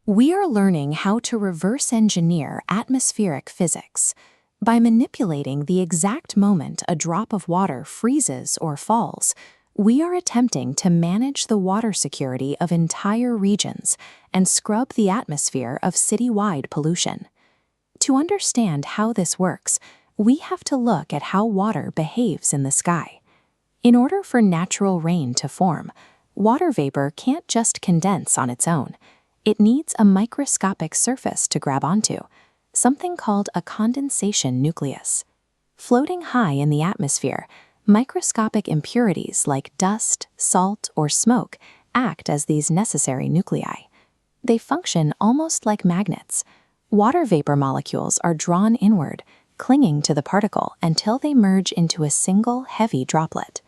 We are learning how to reverse engineer atmospheric physics. By manipulating the exact moment a drop of water freezes or falls, we are attempting to manage the water security of entire regions and scrub the atmosphere of citywide pollution. To understand how this works, we have to look at how water behaves in the sky. In order for natural rain to form, water vapor can't just condense on its own. It needs a microscopic surface to grab onto, something called a condensation nucleus. Floating high in the atmosphere, microscopic impurities like dust, salt, or smoke act as these necessary nuclei. They function almost like magnets. Water vapor molecules are drawn inward, clinging to the particle until they merge into a single heavy droplet.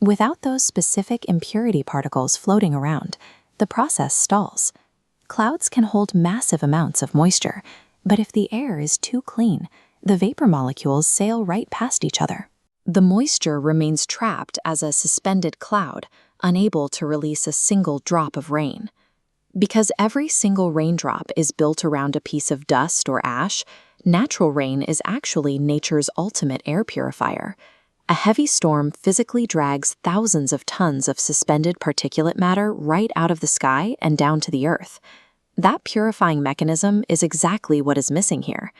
Without those specific impurity particles floating around, the process stalls. Clouds can hold massive amounts of moisture, but if the air is too clean, the vapor molecules sail right past each other. The moisture remains trapped as a suspended cloud, unable to release a single drop of rain. Because every single raindrop is built around a piece of dust or ash, natural rain is actually nature's ultimate air purifier. A heavy storm physically drags thousands of tons of suspended particulate matter right out of the sky and down to the earth. That purifying mechanism is exactly what is missing here.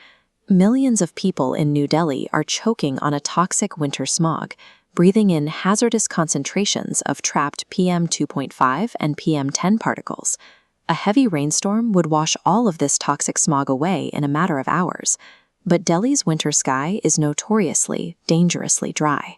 Millions of people in New Delhi are choking on a toxic winter smog, breathing in hazardous concentrations of trapped PM 2.5 and PM 10 particles. A heavy rainstorm would wash all of this toxic smog away in a matter of hours. But Delhi's winter sky is notoriously, dangerously dry.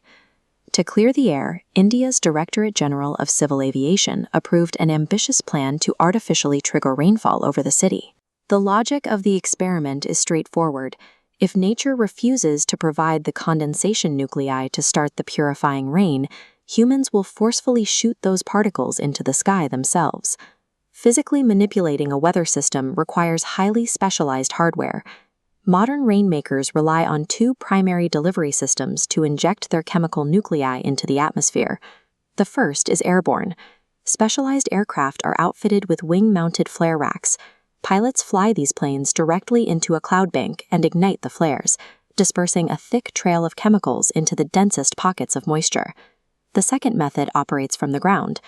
To clear the air, India's Directorate General of Civil Aviation approved an ambitious plan to artificially trigger rainfall over the city. The logic of the experiment is straightforward. If nature refuses to provide the condensation nuclei to start the purifying rain, humans will forcefully shoot those particles into the sky themselves. Physically manipulating a weather system requires highly specialized hardware. Modern rainmakers rely on two primary delivery systems to inject their chemical nuclei into the atmosphere. The first is airborne. Specialized aircraft are outfitted with wing-mounted flare racks. Pilots fly these planes directly into a cloud bank and ignite the flares, dispersing a thick trail of chemicals into the densest pockets of moisture. The second method operates from the ground.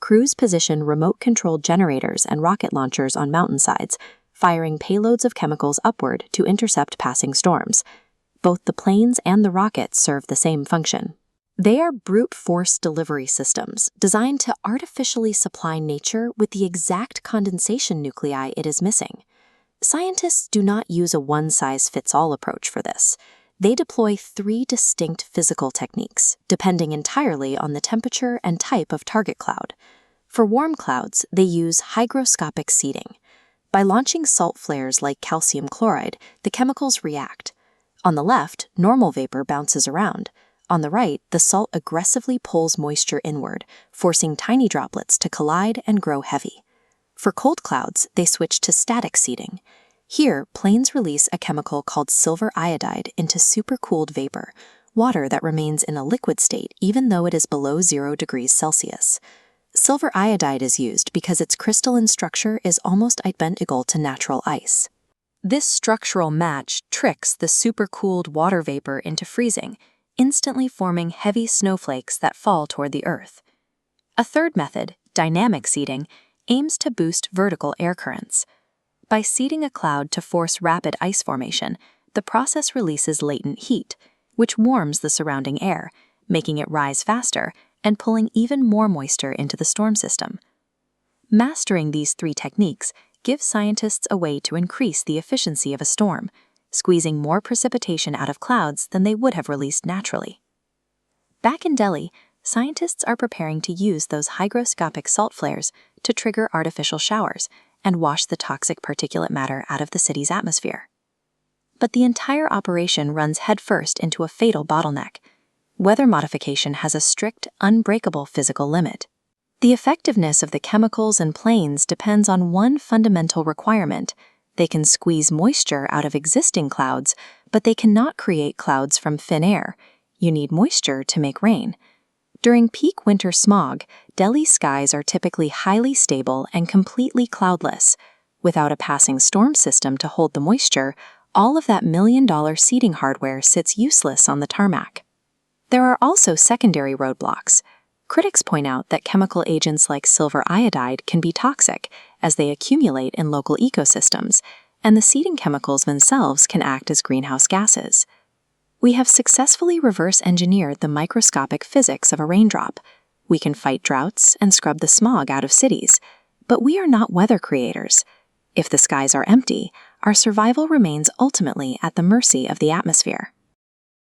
Crews position remote-controlled generators and rocket launchers on mountainsides, firing payloads of chemicals upward to intercept passing storms. Both the planes and the rockets serve the same function. They are brute force delivery systems designed to artificially supply nature with the exact condensation nuclei it is missing. Scientists do not use a one-size-fits-all approach for this. They deploy three distinct physical techniques, depending entirely on the temperature and type of target cloud. For warm clouds, they use hygroscopic seeding. By launching salt flares like calcium chloride, the chemicals react. On the left, normal vapor bounces around. On the right, the salt aggressively pulls moisture inward, forcing tiny droplets to collide and grow heavy. For cold clouds, they switch to static seeding. Here, planes release a chemical called silver iodide into supercooled vapor, water that remains in a liquid state even though it is below 0 degrees Celsius. Silver iodide is used because its crystalline structure is almost identical to natural ice. This structural match tricks the supercooled water vapor into freezing, instantly forming heavy snowflakes that fall toward the earth. A third method, dynamic seeding, aims to boost vertical air currents. By seeding a cloud to force rapid ice formation, the process releases latent heat, which warms the surrounding air, making it rise faster and pulling even more moisture into the storm system. Mastering these three techniques gives scientists a way to increase the efficiency of a storm, squeezing more precipitation out of clouds than they would have released naturally. Back in Delhi, scientists are preparing to use those hygroscopic salt flares to trigger artificial showers and wash the toxic particulate matter out of the city's atmosphere. But the entire operation runs headfirst into a fatal bottleneck. Weather modification has a strict, unbreakable physical limit. The effectiveness of the chemicals and planes depends on one fundamental requirement. They can squeeze moisture out of existing clouds, but they cannot create clouds from thin air. You need moisture to make rain. During peak winter smog, Delhi skies are typically highly stable and completely cloudless. Without a passing storm system to hold the moisture, all of that million-dollar seeding hardware sits useless on the tarmac. There are also secondary roadblocks. Critics point out that chemical agents like silver iodide can be toxic as they accumulate in local ecosystems, and the seeding chemicals themselves can act as greenhouse gases. We have successfully reverse-engineered the microscopic physics of a raindrop. We can fight droughts and scrub the smog out of cities, but we are not weather creators. If the skies are empty, our survival remains ultimately at the mercy of the atmosphere.